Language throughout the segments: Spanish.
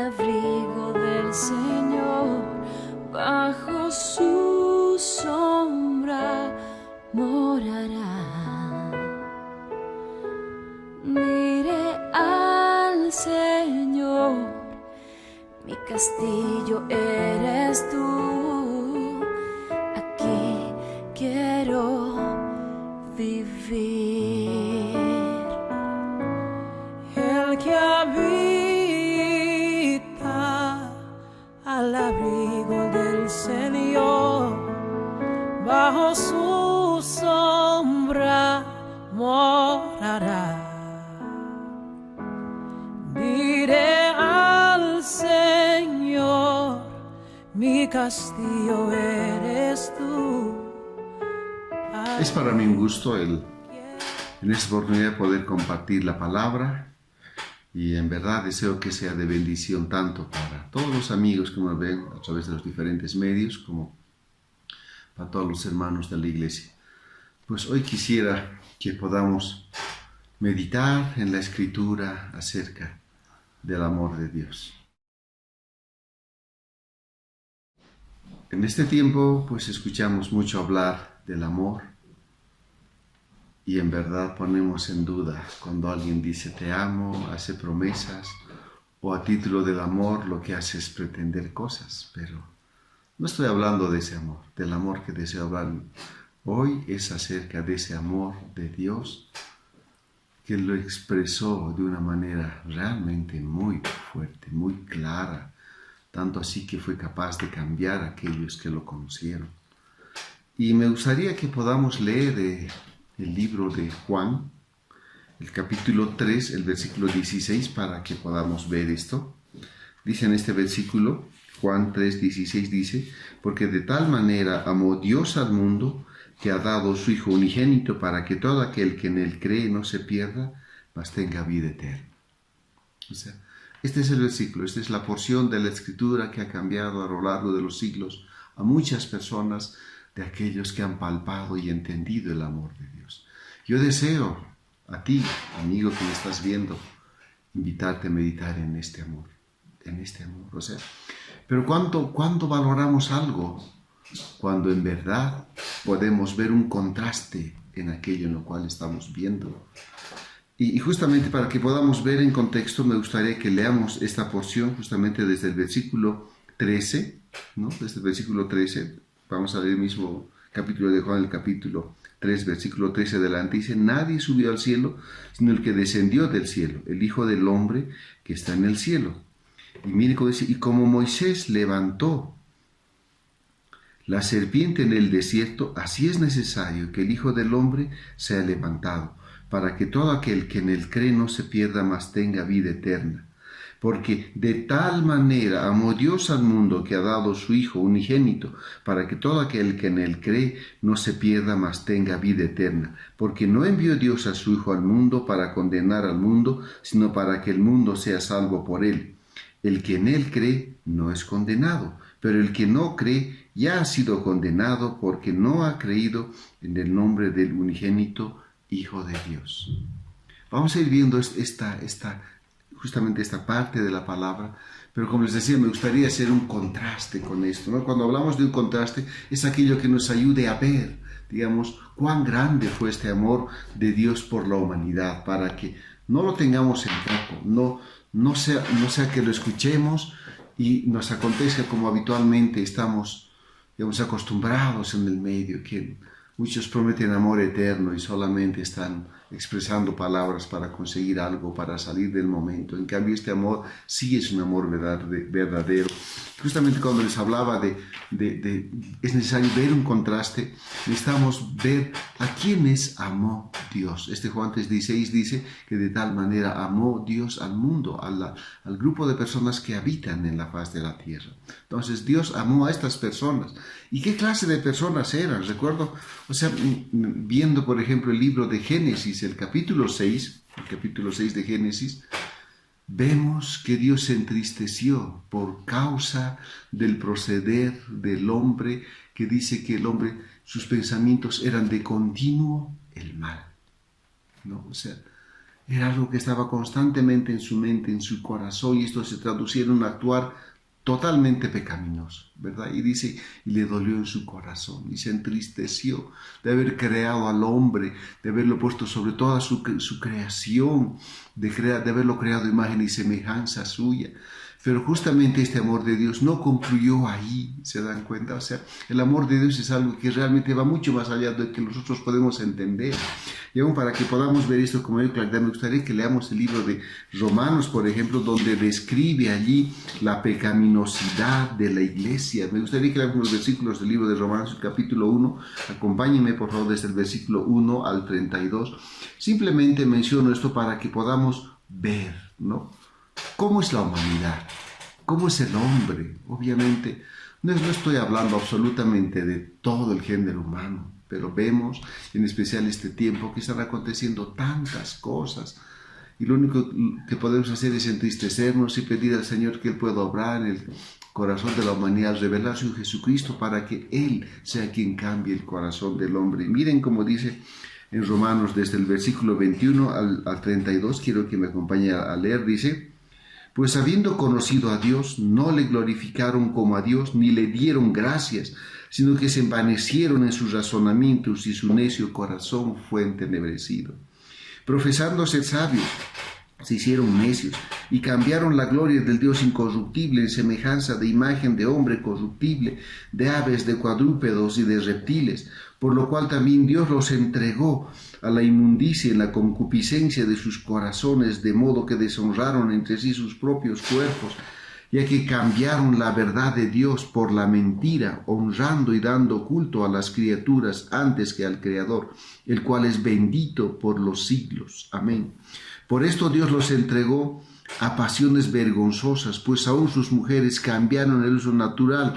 abrigo del Señor, bajo su sombra morará. Diré al Señor, mi castillo eres tú, aquí quiero vivir. El que habita al abrigo del Señor, bajo su sombra morará. Diré al Señor, mi castillo eres tú. Es para mí un gusto en esta oportunidad poder compartir la palabra, y en verdad deseo que sea de bendición tanto para todos los amigos que nos ven a través de los diferentes medios como para todos los hermanos de la iglesia. Pues hoy quisiera que podamos meditar en la Escritura acerca del amor de Dios. En este tiempo pues escuchamos mucho hablar del amor, y en verdad ponemos en duda cuando alguien dice te amo, hace promesas, o a título del amor lo que hace es pretender cosas. Pero no estoy hablando de ese amor. Del amor que deseo hablar hoy es acerca de ese amor de Dios que lo expresó de una manera realmente muy fuerte, muy clara, tanto así que fue capaz de cambiar a aquellos que lo conocieron. Y me gustaría que podamos leer el libro de Juan, el capítulo 3, el versículo 16, para que podamos ver esto. Dice en este versículo, Juan 3, 16, dice: porque de tal manera amó Dios al mundo, que ha dado su Hijo unigénito, para que todo aquel que en él cree no se pierda, mas tenga vida eterna. O sea, este es el versículo, esta es la porción de la Escritura que ha cambiado a lo largo de los siglos a muchas personas, de aquellos que han palpado y entendido el amor de Dios. Yo deseo a ti, amigo que me estás viendo, invitarte a meditar en este amor, o sea, pero ¿cuánto valoramos algo cuando en verdad podemos ver un contraste en aquello en lo cual estamos viendo? Y justamente para que podamos ver en contexto, me gustaría que leamos esta porción justamente desde el versículo 13, ¿no? Desde el versículo 13, vamos a leer el mismo capítulo de Juan, el capítulo 3, versículo 13 adelante. Dice: nadie subió al cielo, sino el que descendió del cielo, el Hijo del Hombre que está en el cielo. Y mire cómo dice: y como Moisés levantó la serpiente en el desierto, así es necesario que el Hijo del Hombre sea levantado, para que todo aquel que en él cree no se pierda, mas tenga vida eterna. Porque de tal manera amó Dios al mundo, que ha dado su Hijo unigénito, para que todo aquel que en él cree no se pierda, mas tenga vida eterna. Porque no envió Dios a su Hijo al mundo para condenar al mundo, sino para que el mundo sea salvo por él. El que en él cree no es condenado, pero el que no cree ya ha sido condenado, porque no ha creído en el nombre del unigénito Hijo de Dios. Vamos a ir viendo justamente esta parte de la palabra, pero como les decía, me gustaría hacer un contraste con esto, ¿no? Cuando hablamos de un contraste, es aquello que nos ayude a ver, digamos, cuán grande fue este amor de Dios por la humanidad, para que no lo tengamos en poco, no sea que lo escuchemos y nos acontezca como habitualmente estamos, digamos, acostumbrados en el medio, que muchos prometen amor eterno y solamente están expresando palabras para conseguir algo, para salir del momento. En cambio, este amor sí es un amor verdadero. Justamente cuando les hablaba es necesario ver un contraste, necesitamos ver a quiénes amó Dios. Juan 3:16 dice que de tal manera amó Dios al mundo, al grupo de personas que habitan en la faz de la tierra. Entonces Dios amó a estas personas. ¿Y qué clase de personas eran? Recuerdo, viendo por ejemplo el libro de Génesis, el capítulo 6 de Génesis, vemos que Dios se entristeció por causa del proceder del hombre, que dice que el hombre, sus pensamientos eran de continuo el mal, ¿no? Era algo que estaba constantemente en su mente, en su corazón, y esto se traducía en un actuar totalmente pecaminoso, ¿verdad? Y dice, y le dolió en su corazón, y se entristeció de haber creado al hombre, de haberlo puesto sobre toda su creación, de haberlo creado a imagen y semejanza suya. Pero justamente este amor de Dios no concluyó ahí, ¿se dan cuenta? O sea, el amor de Dios es algo que realmente va mucho más allá de lo que nosotros podemos entender. Y aún para que podamos ver esto con mayor claridad, me gustaría que leamos el libro de Romanos, por ejemplo, donde describe allí la pecaminosidad de la iglesia. Me gustaría que leamos los versículos del libro de Romanos, capítulo 1. Acompáñenme, por favor, desde el versículo 1 al 32. Simplemente menciono esto para que podamos ver, ¿no? ¿Cómo es la humanidad? ¿Cómo es el hombre? Obviamente, no estoy hablando absolutamente de todo el género humano, pero vemos, en especial este tiempo, que están aconteciendo tantas cosas. Y lo único que podemos hacer es entristecernos y pedir al Señor que Él pueda obrar en el corazón de la humanidad, revelarse en Jesucristo para que Él sea quien cambie el corazón del hombre. Y miren cómo dice en Romanos, desde el versículo 21 al 32, quiero que me acompañe a leer, dice: pues habiendo conocido a Dios, no le glorificaron como a Dios, ni le dieron gracias, sino que se envanecieron en sus razonamientos y su necio corazón fue entenebrecido. Profesando ser sabios, se hicieron necios y cambiaron la gloria del Dios incorruptible en semejanza de imagen de hombre corruptible, de aves, de cuadrúpedos y de reptiles, por lo cual también Dios los entregó a la inmundicia en la concupiscencia de sus corazones, de modo que deshonraron entre sí sus propios cuerpos, ya que cambiaron la verdad de Dios por la mentira, honrando y dando culto a las criaturas antes que al Creador, el cual es bendito por los siglos. Amén. Por esto Dios los entregó a pasiones vergonzosas, pues aún sus mujeres cambiaron el uso natural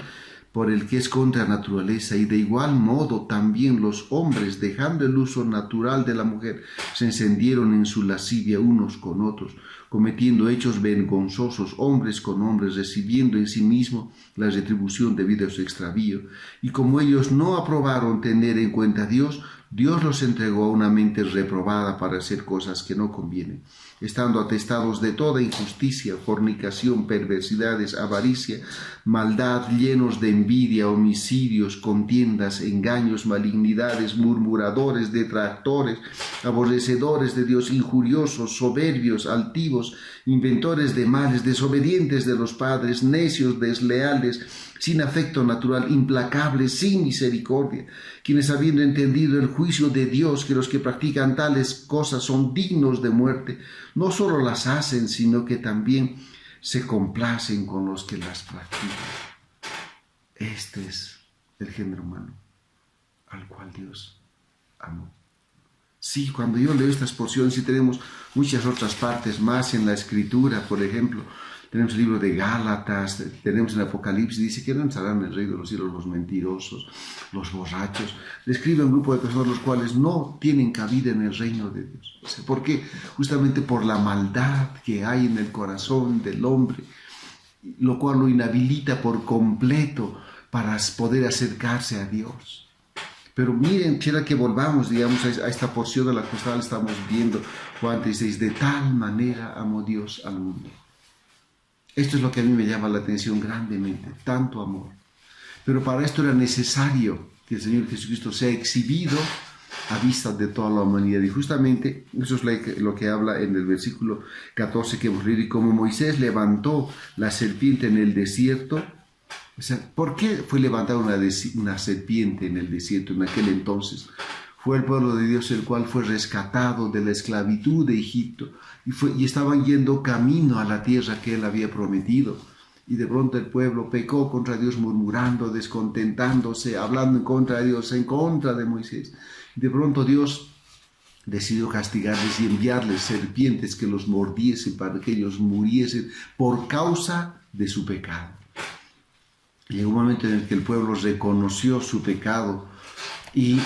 por el que es contra naturaleza, y de igual modo también los hombres, dejando el uso natural de la mujer, se encendieron en su lascivia unos con otros, cometiendo hechos vergonzosos hombres con hombres, recibiendo en sí mismo la retribución debida a su extravío. Y como ellos no aprobaron tener en cuenta a Dios, Dios los entregó a una mente reprobada para hacer cosas que no convienen, estando atestados de toda injusticia, fornicación, perversidades, avaricia, maldad, llenos de envidia, homicidios, contiendas, engaños, malignidades, murmuradores, detractores, aborrecedores de Dios, injuriosos, soberbios, altivos, inventores de males, desobedientes de los padres, necios, desleales, sin afecto natural, implacables, sin misericordia, quienes habiendo entendido el juicio de Dios, que los que practican tales cosas son dignos de muerte, no solo las hacen, sino que también se complacen con los que las practican. Este es el género humano al cual Dios amó. Sí, cuando yo leo estas porciones, sí tenemos muchas otras partes más en la Escritura. Por ejemplo, tenemos el libro de Gálatas, tenemos el Apocalipsis, dice que no entrarán en el reino de los cielos los mentirosos, los borrachos. Describe a un grupo de personas los cuales no tienen cabida en el reino de Dios. ¿Por qué? Justamente por la maldad que hay en el corazón del hombre, lo cual lo inhabilita por completo para poder acercarse a Dios. Pero miren, quiero que volvamos, digamos, a esta porción de la cual estamos viendo. Juan 16, de tal manera amó Dios al mundo. Esto es lo que a mí me llama la atención grandemente, tanto amor. Pero para esto era necesario que el Señor Jesucristo sea exhibido a vista de toda la humanidad. Y justamente eso es lo que habla en el versículo 14 que hemos leído. Y como Moisés levantó la serpiente en el desierto, o sea, ¿por qué fue levantada una serpiente en el desierto en aquel entonces? Fue el pueblo de Dios el cual fue rescatado de la esclavitud de Egipto y estaban yendo camino a la tierra que Él había prometido. Y de pronto el pueblo pecó contra Dios, murmurando, descontentándose, hablando en contra de Dios, en contra de Moisés. Y de pronto Dios decidió castigarles y enviarles serpientes que los mordiesen para que ellos muriesen por causa de su pecado. Y llegó un momento en el que el pueblo reconoció su pecado y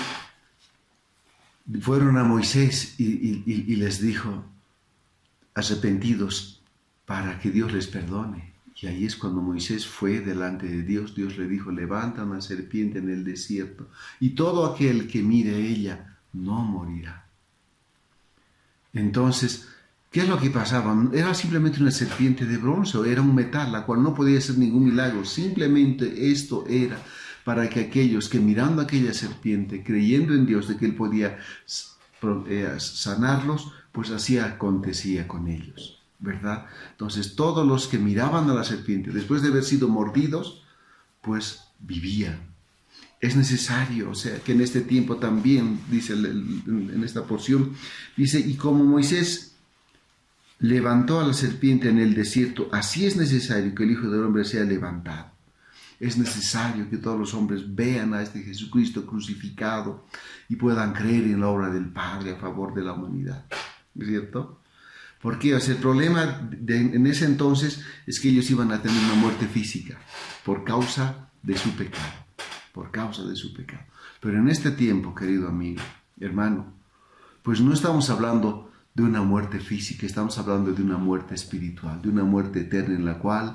fueron a Moisés y les dijo, arrepentidos para que Dios les perdone. Y ahí es cuando Moisés fue delante de Dios. Dios le dijo, levanta una serpiente en el desierto y todo aquel que mire a ella no morirá. Entonces, ¿Qué es lo que pasaba? Era simplemente una serpiente de bronce, o era un metal, la cual no podía hacer ningún milagro. Simplemente esto era para que aquellos que mirando a aquella serpiente, creyendo en Dios de que Él podía sanarlos, pues así acontecía con ellos, ¿verdad? Entonces todos los que miraban a la serpiente, después de haber sido mordidos, pues vivían. Es necesario, o sea, que en este tiempo también, dice en esta porción, dice, y como Moisés levantó a la serpiente en el desierto, así es necesario que el Hijo del Hombre sea levantado. Es necesario que todos los hombres vean a este Jesucristo crucificado y puedan creer en la obra del Padre a favor de la humanidad, ¿es cierto? Porque el problema en ese entonces es que ellos iban a tener una muerte física por causa de su pecado, por causa de su pecado. Pero en este tiempo, querido amigo, hermano, pues no estamos hablando de una muerte física, estamos hablando de una muerte espiritual, de una muerte eterna en la cual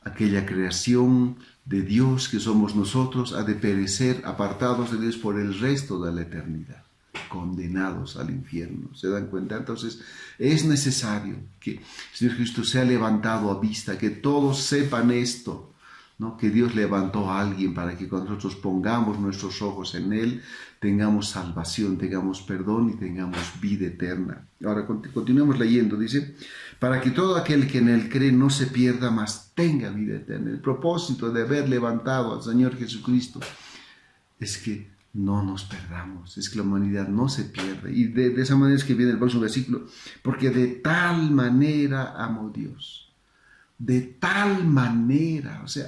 aquella creación de Dios que somos nosotros ha de perecer apartados de Dios por el resto de la eternidad, condenados al infierno. ¿Se dan cuenta? Entonces es necesario que el Señor Cristo sea levantado a vista, que todos sepan esto, ¿no? Que Dios levantó a alguien para que cuando nosotros pongamos nuestros ojos en Él, tengamos salvación, tengamos perdón y tengamos vida eterna. Ahora continuemos leyendo, dice, para que todo aquel que en Él cree no se pierda, mas tenga vida eterna. El propósito de haber levantado al Señor Jesucristo es que no nos perdamos, es que la humanidad no se pierde. Y de esa manera es que viene el próximo versículo, porque de tal manera amó Dios, de tal manera, o sea,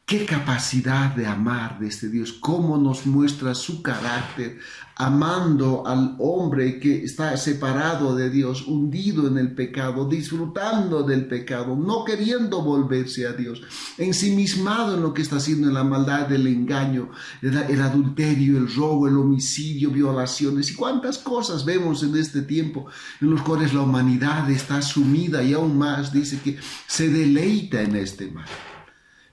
qué capacidad de amar de este Dios, cómo nos muestra su carácter, amando al hombre que está separado de Dios, hundido en el pecado, disfrutando del pecado, no queriendo volverse a Dios, ensimismado en lo que está haciendo, en la maldad, el engaño, el adulterio, el robo, el homicidio, violaciones y cuántas cosas vemos en este tiempo en los cuales la humanidad está sumida y aún más dice que se deleita en este mal.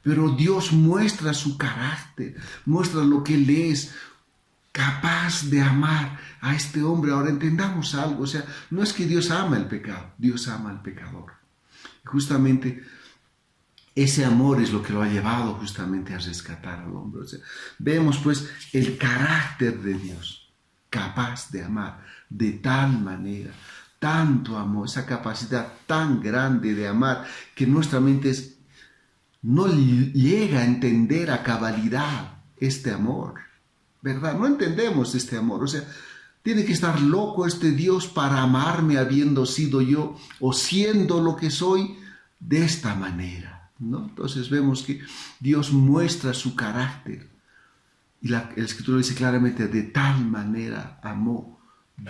Pero Dios muestra su carácter, muestra lo que Él es, capaz de amar a este hombre. Ahora entendamos algo, o sea, no es que Dios ama el pecado, Dios ama al pecador. Y justamente ese amor es lo que lo ha llevado justamente a rescatar al hombre. O sea, vemos pues el carácter de Dios, capaz de amar de tal manera, tanto amor, esa capacidad tan grande de amar que nuestra mente no llega a entender a cabalidad este amor, ¿verdad? No entendemos este amor, o sea, tiene que estar loco este Dios para amarme habiendo sido yo o siendo lo que soy de esta manera, ¿no? Entonces vemos que Dios muestra su carácter y la Escritura dice claramente, de tal manera amó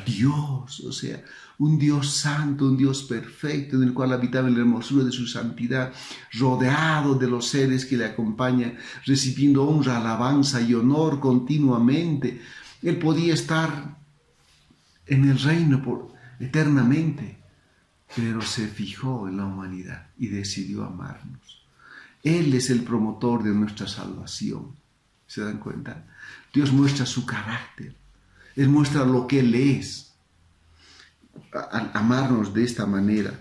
Dios, o sea, un Dios santo, un Dios perfecto, en el cual habitaba en la hermosura de su santidad, rodeado de los seres que le acompañan, recibiendo honra, alabanza y honor continuamente. Él podía estar en el reino eternamente, pero se fijó en la humanidad y decidió amarnos. Él es el promotor de nuestra salvación. ¿Se dan cuenta? Dios muestra su carácter. Él muestra lo que Él es al amarnos de esta manera.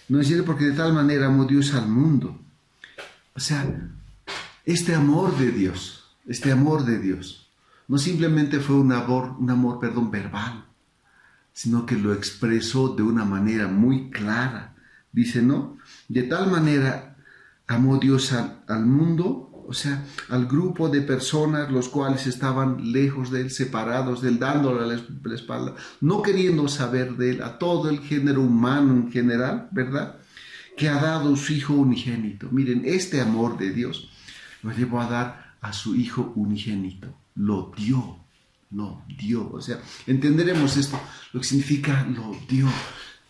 No es cierto, porque de tal manera amó Dios al mundo. O sea, este amor de Dios, no simplemente fue un amor verbal, sino que lo expresó de una manera muy clara. Dice, ¿no? De tal manera amó Dios al mundo, o sea, al grupo de personas los cuales estaban lejos de Él, separados de Él, dándole la espalda, no queriendo saber de Él, a todo el género humano en general, ¿verdad? Que ha dado su Hijo unigénito. Miren, este amor de Dios lo llevó a dar a su Hijo unigénito. Lo dio. O sea, entenderemos esto, lo que significa lo dio.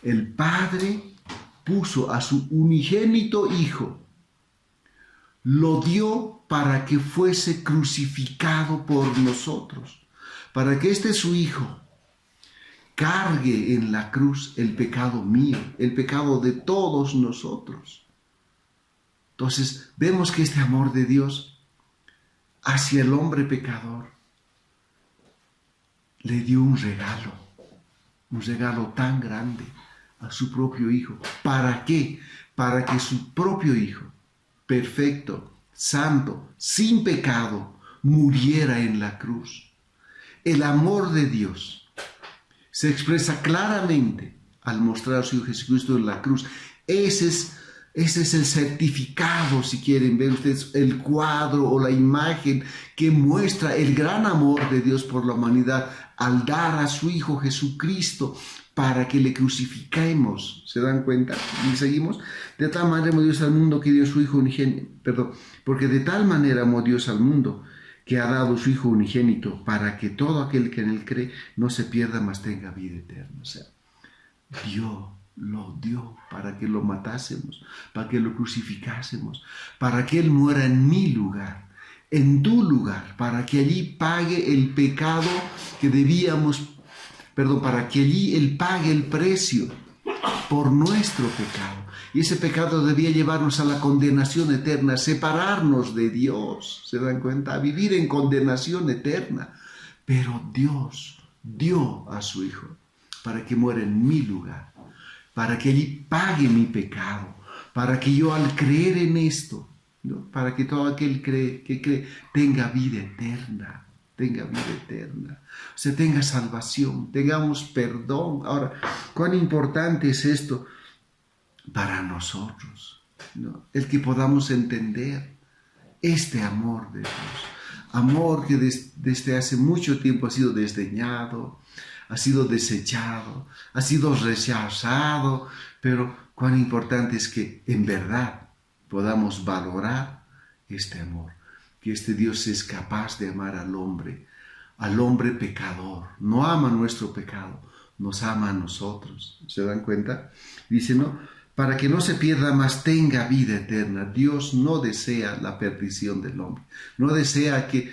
El Padre puso a su unigénito Hijo, lo dio para que fuese crucificado por nosotros, para que su Hijo cargue en la cruz el pecado mío, el pecado de todos nosotros. Entonces vemos que este amor de Dios hacia el hombre pecador le dio un regalo tan grande, a su propio Hijo. ¿Para qué? Para que su propio Hijo, perfecto, santo, sin pecado, muriera en la cruz. El amor de Dios se expresa claramente al mostrar a su Hijo Jesucristo en la cruz. Ese es el certificado, si quieren ver ustedes, el cuadro o la imagen que muestra el gran amor de Dios por la humanidad al dar a su Hijo Jesucristo para que le crucifiquemos. ¿Se dan cuenta? ¿Y seguimos? De tal manera amó Dios al mundo que dio su Hijo unigénito, porque de tal manera amó Dios al mundo que ha dado su Hijo unigénito para que todo aquel que en él cree no se pierda, mas tenga vida eterna. O sea, Dios lo dio para que lo matásemos, para que lo crucificásemos, para que Él muera en mi lugar, en tu lugar, para que allí pague el pecado que debíamos, para que allí Él pague el precio por nuestro pecado. Y ese pecado debía llevarnos a la condenación eterna, separarnos de Dios, ¿se dan cuenta? A vivir en condenación eterna. Pero Dios dio a su Hijo para que muera en mi lugar, para que allí pague mi pecado, para que yo al creer en esto, ¿no? Para que todo aquel que cree tenga vida eterna, o sea, tenga salvación, tengamos perdón. Ahora, ¿cuán importante es esto para nosotros, ¿no? El que podamos entender este amor de Dios, amor que desde hace mucho tiempo ha sido desdeñado, ha sido desechado, ha sido rechazado, pero cuán importante es que en verdad podamos valorar este amor, que este Dios es capaz de amar al hombre pecador. No ama nuestro pecado, nos ama a nosotros. ¿Se dan cuenta? Dice, ¿no? Para que no se pierda, mas tenga vida eterna. Dios no desea la perdición del hombre, no desea que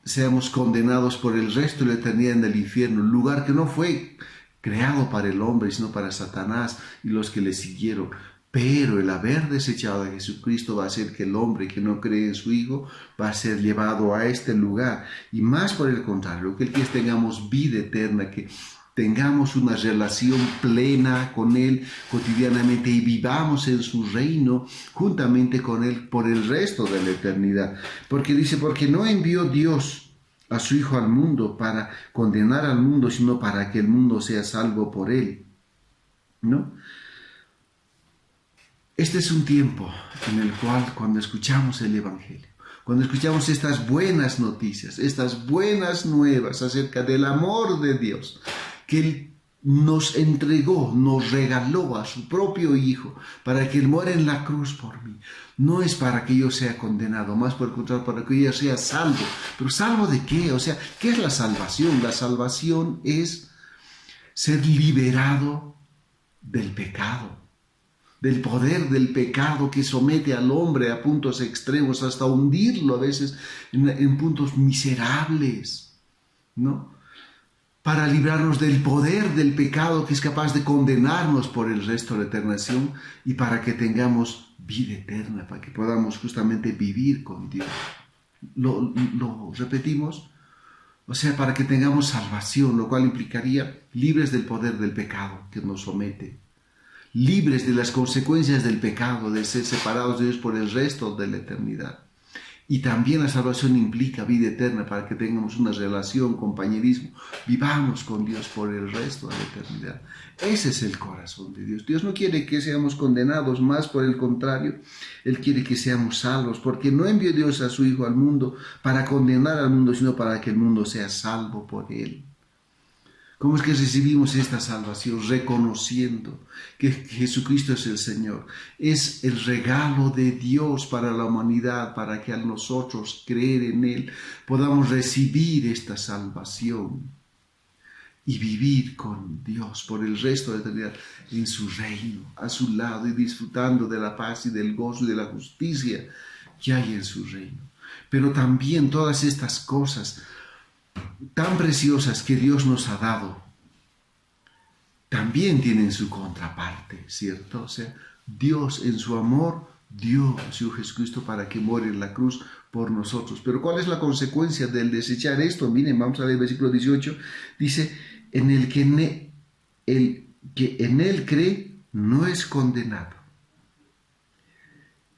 seamos condenados por el resto de la eternidad en el infierno, lugar que no fue creado para el hombre, sino para Satanás y los que le siguieron. Pero el haber desechado a Jesucristo va a hacer que el hombre que no cree en su Hijo va a ser llevado a este lugar. Y más por el contrario, que tengamos vida eterna, que tengamos una relación plena con Él cotidianamente y vivamos en su reino juntamente con Él por el resto de la eternidad. Porque dice, porque no envió Dios a su Hijo al mundo para condenar al mundo, sino para que el mundo sea salvo por Él, ¿no? Este es un tiempo en el cual, cuando escuchamos el Evangelio, cuando escuchamos estas buenas noticias, estas buenas nuevas acerca del amor de Dios, que Él nos entregó, nos regaló a su propio Hijo para que Él muera en la cruz por mí. No es para que yo sea condenado, más por el contrario, para que yo sea salvo. ¿Pero salvo de qué? O sea, ¿qué es la salvación? La salvación es ser liberado del pecado, del poder del pecado que somete al hombre a puntos extremos, hasta hundirlo a veces en puntos miserables, ¿no? Para librarnos del poder del pecado que es capaz de condenarnos por el resto de la eternación y para que tengamos vida eterna, para que podamos justamente vivir con Dios. Lo repetimos, o sea, para que tengamos salvación, lo cual implicaría libres del poder del pecado que nos somete, libres de las consecuencias del pecado, de ser separados de Dios por el resto de la eternidad. Y también la salvación implica vida eterna para que tengamos una relación, compañerismo, vivamos con Dios por el resto de la eternidad. Ese es el corazón de Dios. Dios no quiere que seamos condenados, más por el contrario, Él quiere que seamos salvos, porque no envió Dios a su Hijo al mundo para condenar al mundo, sino para que el mundo sea salvo por Él. ¿Cómo es que recibimos esta salvación? Reconociendo que Jesucristo es el Señor. Es el regalo de Dios para la humanidad, para que a nosotros creer en Él podamos recibir esta salvación y vivir con Dios por el resto de la eternidad en su reino, a su lado y disfrutando de la paz y del gozo y de la justicia que hay en su reino. Pero también todas estas cosas tan preciosas que Dios nos ha dado, también tienen su contraparte, ¿cierto? O sea, Dios en su amor dio a su Hijo Jesucristo para que muera en la cruz por nosotros. Pero ¿cuál es la consecuencia del desechar esto? Miren, vamos a leer el versículo 18, dice, en el que que en él cree no es condenado.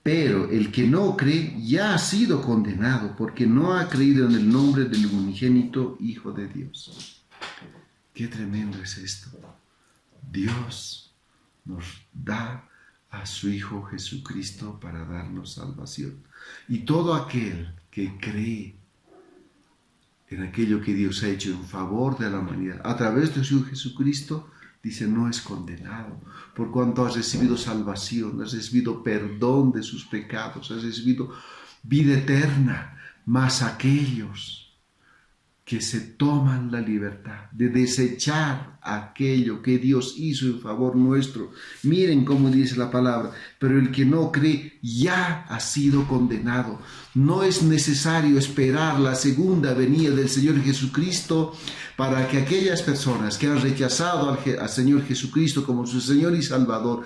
Pero el que no cree ya ha sido condenado porque no ha creído en el nombre del unigénito Hijo de Dios. Qué tremendo es esto. Dios nos da a su Hijo Jesucristo para darnos salvación. Y todo aquel que cree en aquello que Dios ha hecho en favor de la humanidad a través de su Hijo Jesucristo, dice, no es condenado, por cuanto has recibido salvación, has recibido perdón de sus pecados, has recibido vida eterna, mas aquellos que se toman la libertad de desechar aquello que Dios hizo en favor nuestro. Miren cómo dice la palabra, pero el que no cree ya ha sido condenado. No es necesario esperar la segunda venida del Señor Jesucristo para que aquellas personas que han rechazado al Señor Jesucristo como su Señor y Salvador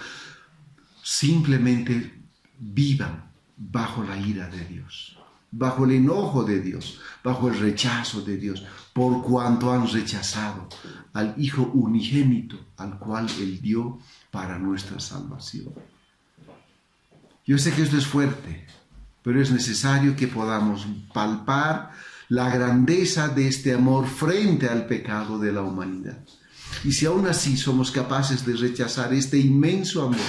simplemente vivan bajo la ira de Dios, bajo el enojo de Dios, bajo el rechazo de Dios, por cuanto han rechazado al Hijo unigénito, al cual Él dio para nuestra salvación. Yo sé que esto es fuerte, pero es necesario que podamos palpar la grandeza de este amor frente al pecado de la humanidad. Y si aún así somos capaces de rechazar este inmenso amor,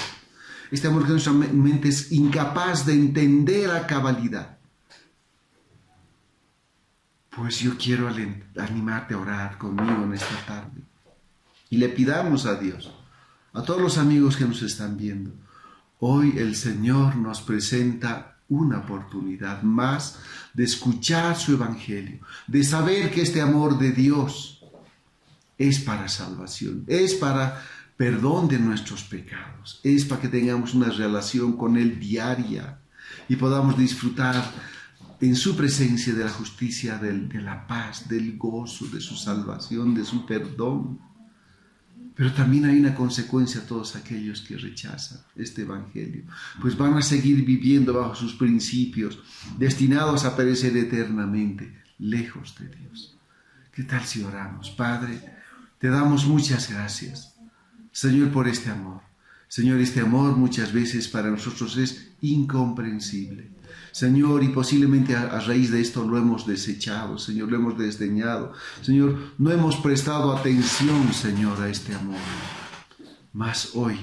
este amor que nuestra mente es incapaz de entender a cabalidad, pues yo quiero animarte a orar conmigo en esta tarde. Y le pidamos a Dios, a todos los amigos que nos están viendo, hoy el Señor nos presenta una oportunidad más de escuchar su evangelio, de saber que este amor de Dios es para salvación, es para perdón de nuestros pecados, es para que tengamos una relación con Él diaria y podamos disfrutar en su presencia de la justicia, de la paz, del gozo, de su salvación, de su perdón. Pero también hay una consecuencia a todos aquellos que rechazan este evangelio, pues van a seguir viviendo bajo sus principios, destinados a perecer eternamente, lejos de Dios. ¿Qué tal si oramos? Padre, te damos muchas gracias, Señor, por este amor. Señor, este amor muchas veces para nosotros es incomprensible. Señor, y posiblemente a raíz de esto lo hemos desechado, Señor, lo hemos desdeñado. Señor, no hemos prestado atención, Señor, a este amor. Mas hoy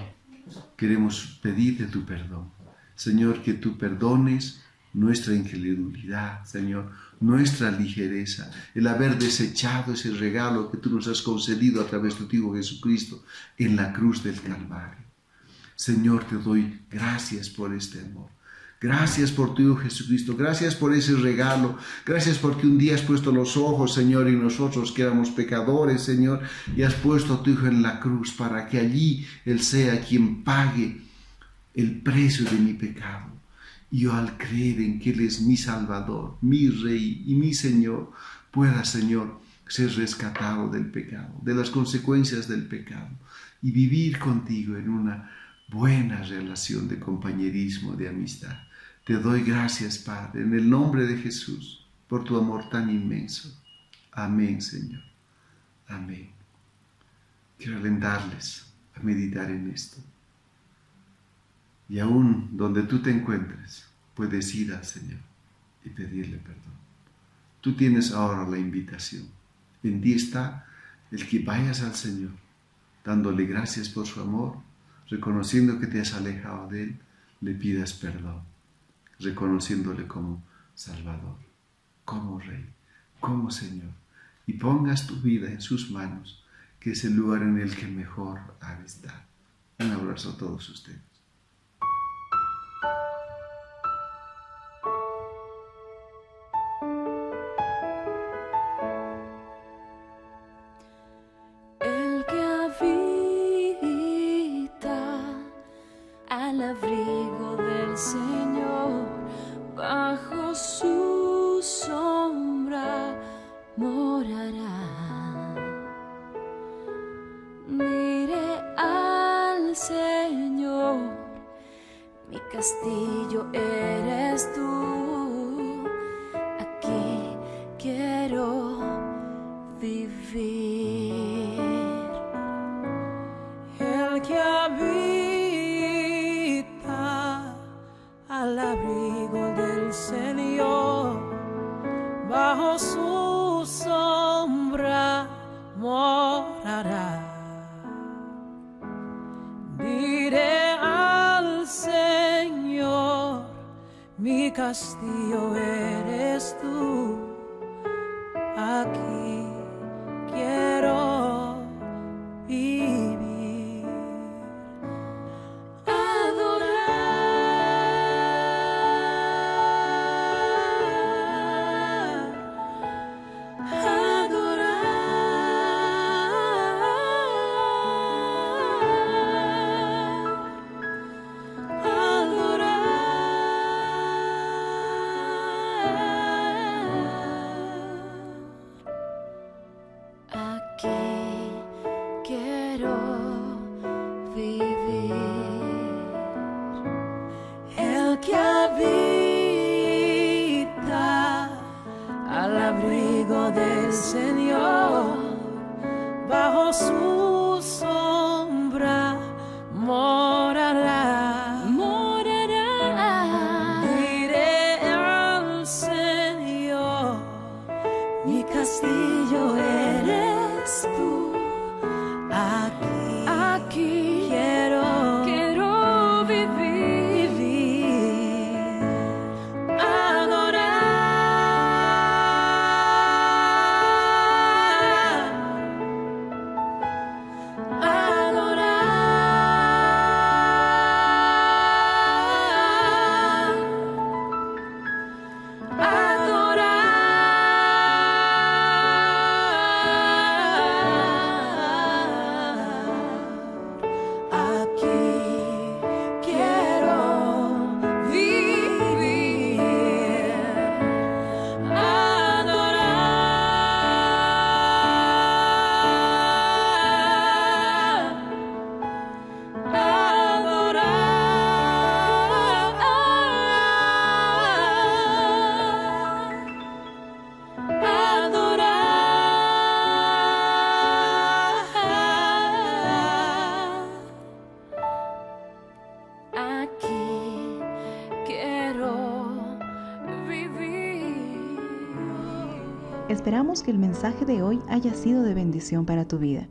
queremos pedirte tu perdón. Señor, que tú perdones nuestra incredulidad, Señor, nuestra ligereza, el haber desechado ese regalo que tú nos has concedido a través de tu Hijo Jesucristo en la cruz del Calvario. Señor, te doy gracias por este amor. Gracias por tu Hijo Jesucristo, gracias por ese regalo, gracias porque un día has puesto los ojos, Señor, en nosotros que éramos pecadores, Señor, y has puesto a tu Hijo en la cruz para que allí Él sea quien pague el precio de mi pecado. Y yo al creer en que Él es mi Salvador, mi Rey y mi Señor, pueda, Señor, ser rescatado del pecado, de las consecuencias del pecado, y vivir contigo en una buena relación de compañerismo, de amistad. Te doy gracias, Padre, en el nombre de Jesús, por tu amor tan inmenso. Amén, Señor. Amén. Quiero alentarles a meditar en esto. Y aún donde tú te encuentres, puedes ir al Señor y pedirle perdón. Tú tienes ahora la invitación. En ti está el que vayas al Señor, dándole gracias por su amor, reconociendo que te has alejado de Él, le pidas perdón, reconociéndole como Salvador, como Rey, como Señor, y pongas tu vida en sus manos, que es el lugar en el que mejor ha de estar. Un abrazo a todos ustedes. El que habita al abrigo del Señor, bajo su sombra morará. Diré al Señor, abrigo del Señor, bajo su sombra morará. Diré al Señor, mi castillo eres tú, aquí quiero vivir. El que habita Al abrigo del Señor, bajo su sombra morará. Diré al Señor, mi castillo eres tú, aquí quiero vivir, Esperamos que el mensaje de hoy haya sido de bendición para tu vida.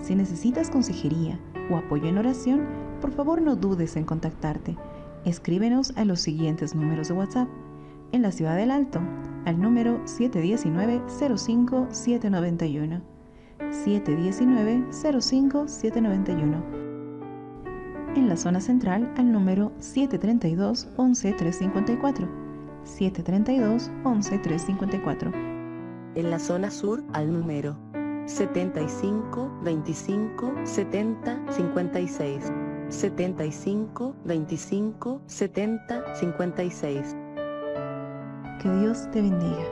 Si necesitas consejería o apoyo en oración, por favor no dudes en contactarte. Escríbenos a los siguientes números de WhatsApp. En la Ciudad del Alto, al número 719-05-791. 719-05-791. En la zona central, al número 732-11-354. 732-11-354. En la zona sur, al número 75 25 70 56. 75 25 70 56. Que Dios te bendiga.